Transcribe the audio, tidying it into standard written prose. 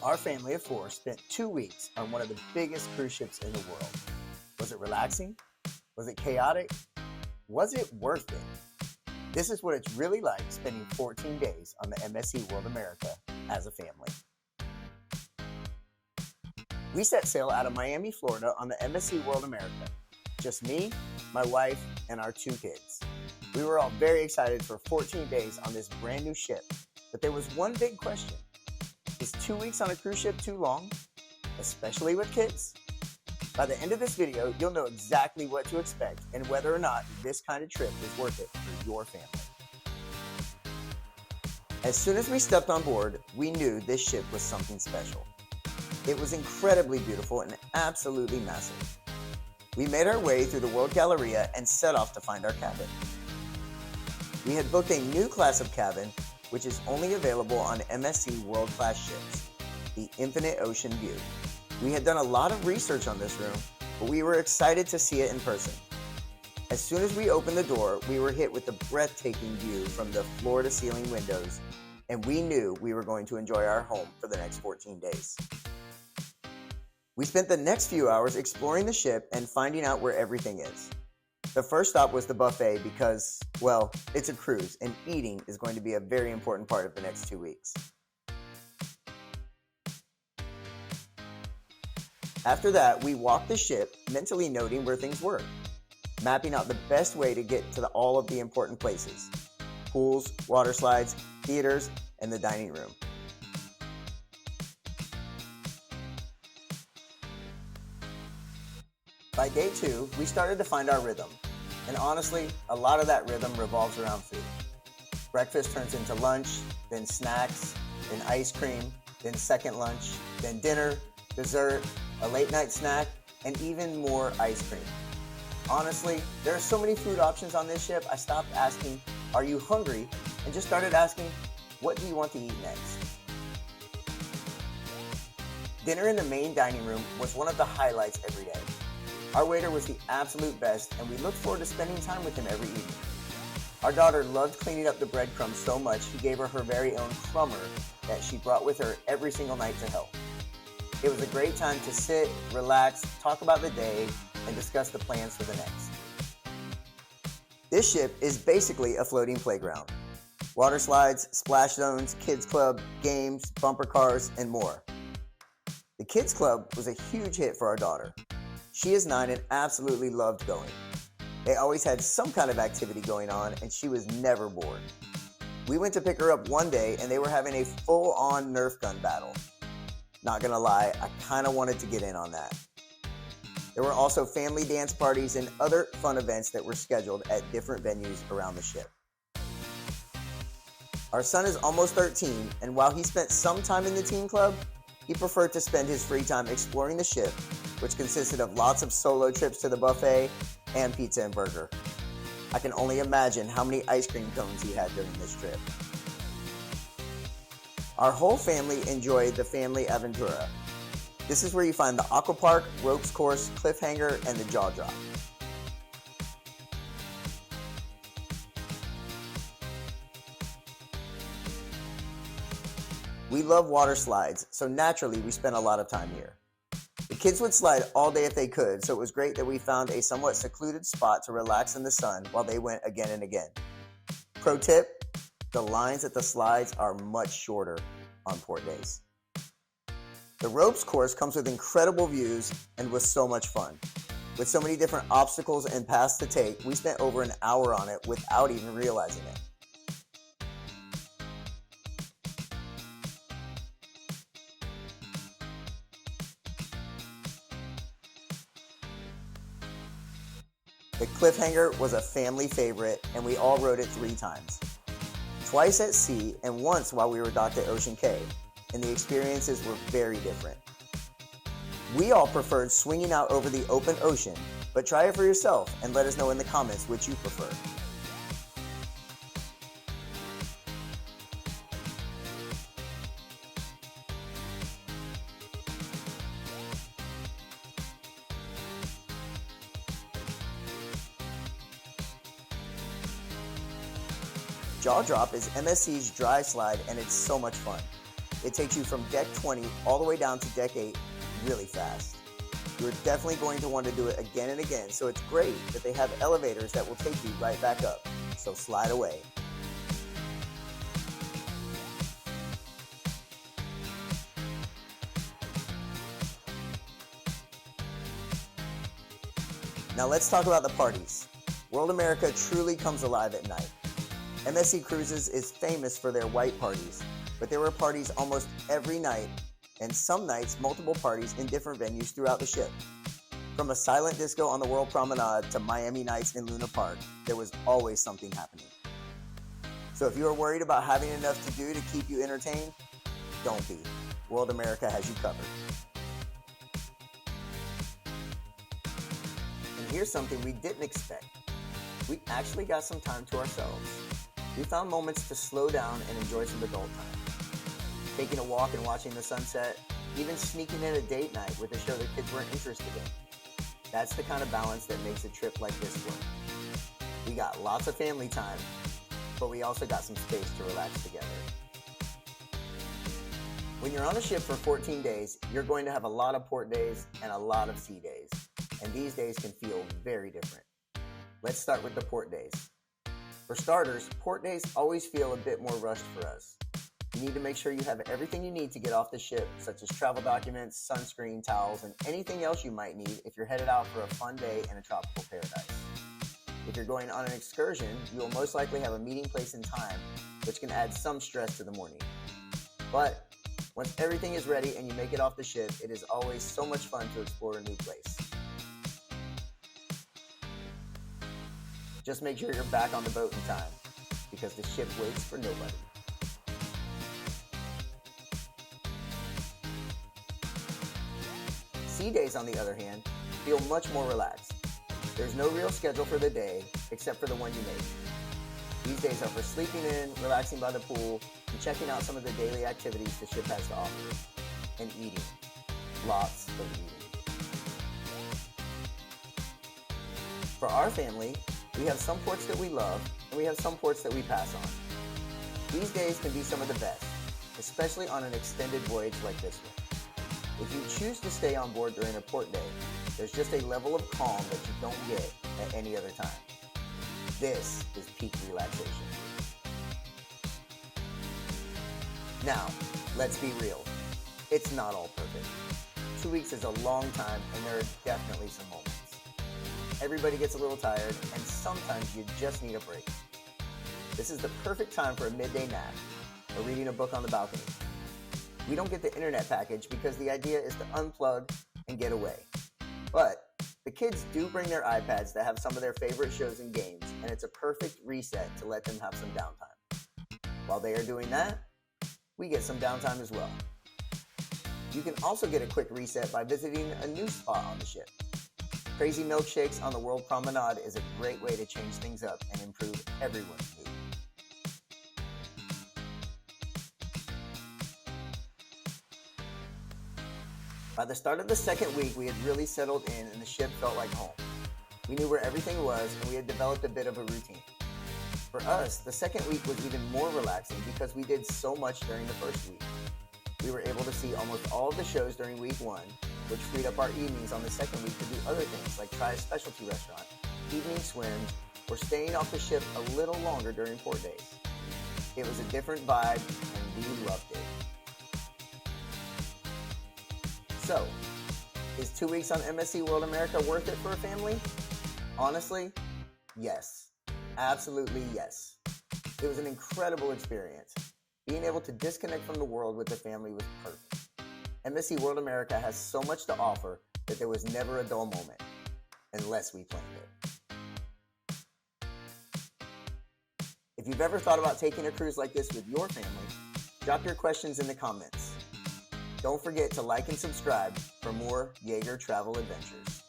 Our family of four spent 2 weeks on one of the biggest cruise ships in the world. Was it relaxing? Was it chaotic? Was it worth it? This is what it's really like spending 14 days on the MSC World America as a family. We set sail out of Miami, Florida on the MSC World America. Just me, my wife, and our 2 kids. We were all very excited for 14 days on this brand new ship, but there was one big question. Is 2 weeks on a cruise ship too long, especially with kids? By the end of this video, you'll know exactly what to expect and whether or not this kind of trip is worth it for your family. As soon as we stepped on board, we knew this ship was something special. It was incredibly beautiful and absolutely massive. We made our way through the World Galleria and set off to find our cabin. We had booked a new class of cabin, which is only available on MSC world-class ships, the Infinite Ocean View. We had done a lot of research on this room, but we were excited to see it in person. As soon as we opened the door, we were hit with the breathtaking view from the floor-to-ceiling windows, and we knew we were going to enjoy our home for the next 14 days. We spent the next few hours exploring the ship and finding out where everything is. The first stop was the buffet because, well, it's a cruise and eating is going to be a very important part of the next 2 weeks. After that, we walked the ship, mentally noting where things were, mapping out the best way to get to all of the important places: pools, water slides, theaters, and the dining room. By day 2, we started to find our rhythm. And honestly, a lot of that rhythm revolves around food. Breakfast turns into lunch, then snacks, then ice cream, then second lunch, then dinner, dessert, a late night snack, and even more ice cream. Honestly, there are so many food options on this ship, I stopped asking, "Are you hungry?" and just started asking, "What do you want to eat next?" Dinner in the main dining room was one of the highlights every day. Our waiter was the absolute best, and we looked forward to spending time with him every evening. Our daughter loved cleaning up the breadcrumbs so much he gave her very own crumber that she brought with her every single night to help. It was a great time to sit, relax, talk about the day, and discuss the plans for the next. This ship is basically a floating playground. Water slides, splash zones, kids club, games, bumper cars, and more. The kids club was a huge hit for our daughter. She is 9 and absolutely loved going. They always had some kind of activity going on and she was never bored. We went to pick her up one day and they were having a full-on Nerf gun battle. Not gonna lie, I kinda wanted to get in on that. There were also family dance parties and other fun events that were scheduled at different venues around the ship. Our son is almost 13, and while he spent some time in the teen club, he preferred to spend his free time exploring the ship, which consisted of lots of solo trips to the buffet and pizza and burger. I can only imagine how many ice cream cones he had during this trip. Our whole family enjoyed the family Aventura. This is where you find the aqua park, ropes course, Cliffhanger, and the jaw drop. We love water slides, so naturally we spent a lot of time here. The kids would slide all day if they could, so it was great that we found a somewhat secluded spot to relax in the sun while they went again and again. Pro tip, the lines at the slides are much shorter on port days. The ropes course comes with incredible views and was so much fun. With so many different obstacles and paths to take, we spent over an hour on it without even realizing it. The Cliffhanger was a family favorite and we all rode it 3 times. Twice at sea and once while we were docked at Ocean Cay, and the experiences were very different. We all preferred swinging out over the open ocean, but try it for yourself and let us know in the comments which you prefer. Jaw Drop is MSC's dry slide and it's so much fun. It takes you from deck 20 all the way down to deck 8 really fast. You're definitely going to want to do it again and again, so it's great that they have elevators that will take you right back up. So slide away. Now let's talk about the parties. World America truly comes alive at night. MSC Cruises is famous for their white parties, but there were parties almost every night, and some nights multiple parties in different venues throughout the ship. From a silent disco on the World Promenade to Miami nights in Luna Park, there was always something happening. So if you are worried about having enough to do to keep you entertained, don't be. World America has you covered. And here's something we didn't expect. We actually got some time to ourselves. We found moments to slow down and enjoy some adult time. Taking a walk and watching the sunset, even sneaking in a date night with a show that kids weren't interested in. That's the kind of balance that makes a trip like this work. We got lots of family time, but we also got some space to relax together. When you're on a ship for 14 days, you're going to have a lot of port days and a lot of sea days, and these days can feel very different. Let's start with the port days. For starters, port days always feel a bit more rushed for us. You need to make sure you have everything you need to get off the ship, such as travel documents, sunscreen, towels, and anything else you might need if you're headed out for a fun day in a tropical paradise. If you're going on an excursion, you will most likely have a meeting place in time, which can add some stress to the morning. But once everything is ready and you make it off the ship, it is always so much fun to explore a new place. Just make sure you're back on the boat in time, because the ship waits for nobody. Sea days, on the other hand, feel much more relaxed. There's no real schedule for the day, except for the one you make. These days are for sleeping in, relaxing by the pool, and checking out some of the daily activities the ship has to offer. And eating. Lots of eating. For our family, we have some ports that we love, and we have some ports that we pass on. These days can be some of the best, especially on an extended voyage like this one. If you choose to stay on board during a port day, there's just a level of calm that you don't get at any other time. This is peak relaxation. Now, let's be real. It's not all perfect. 2 weeks is a long time, and there are definitely some moments. Everybody gets a little tired, and sometimes you just need a break. This is the perfect time for a midday nap or reading a book on the balcony. We don't get the internet package because the idea is to unplug and get away. But the kids do bring their iPads that have some of their favorite shows and games, and it's a perfect reset to let them have some downtime. While they are doing that, we get some downtime as well. You can also get a quick reset by visiting a new spot on the ship. Crazy milkshakes on the World Promenade is a great way to change things up and improve everyone's mood. By the start of the second week, we had really settled in and the ship felt like home. We knew where everything was and we had developed a bit of a routine. For us, the second week was even more relaxing because we did so much during the first week. We were able to see almost all of the shows during week 1, which freed up our evenings on the second week to do other things like try a specialty restaurant, evening swims, or staying off the ship a little longer during port days. It was a different vibe and we loved it. So, is 2 weeks on MSC World America worth it for a family? Honestly, yes. Absolutely yes. It was an incredible experience. Being able to disconnect from the world with the family was perfect. MSC World America has so much to offer that there was never a dull moment, unless we planned it. If you've ever thought about taking a cruise like this with your family, drop your questions in the comments. Don't forget to like and subscribe for more Jaeger travel adventures.